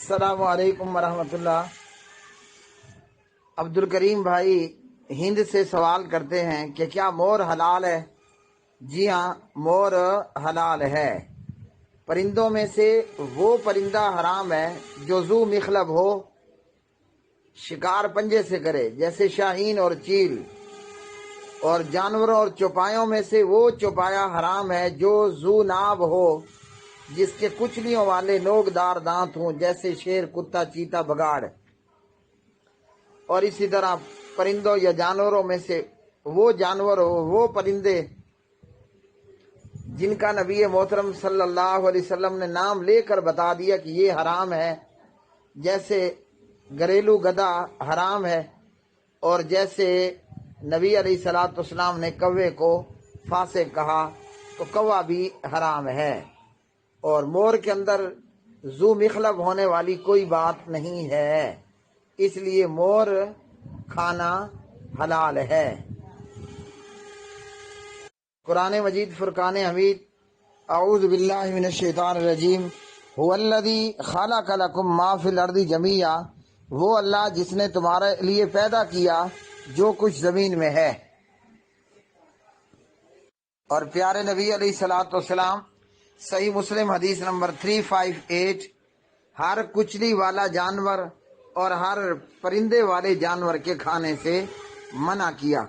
السلام علیکم ورحمۃ اللہ۔ عبد الکریم بھائی ہند سے سوال کرتے ہیں کہ کیا مور حلال ہے؟ جی ہاں، مور حلال ہے۔ پرندوں میں سے وہ پرندہ حرام ہے جو ذو مخلب ہو، شکار پنجے سے کرے، جیسے شاہین اور چیل۔ اور جانوروں اور چوپایوں میں سے وہ چوپایا حرام ہے جو ذو ناب ہو، جس کے کچلیوں والے نوکدار دانت ہوں، جیسے شیر، کتا، چیتا، بگاڑ۔ اور اسی طرح پرندوں یا جانوروں میں سے وہ جانور ہو، وہ پرندے جن کا نبی محترم صلی اللہ علیہ وسلم نے نام لے کر بتا دیا کہ یہ حرام ہے، جیسے گھریلو گدھا حرام ہے، اور جیسے نبی علیہ الصلوۃ والسلام نے کوے کو فاسق کہا تو کوا بھی حرام ہے۔ اور مور کے اندر ذو مخلب ہونے والی کوئی بات نہیں ہے، اس لیے مور کھانا حلال ہے۔ قرآن مجید فرقان حمید، اعوذ باللہ من الشیطان الرجیم، هو الذی خلق لکم ما فی الارض جمیعا، وہ اللہ جس نے تمہارے لیے پیدا کیا جو کچھ زمین میں ہے۔ اور پیارے نبی علیہ الصلوۃ والسلام، صحیح مسلم حدیث نمبر 358، ہر کچلی والا جانور اور ہر پرندے والے جانور کے کھانے سے منع کیا۔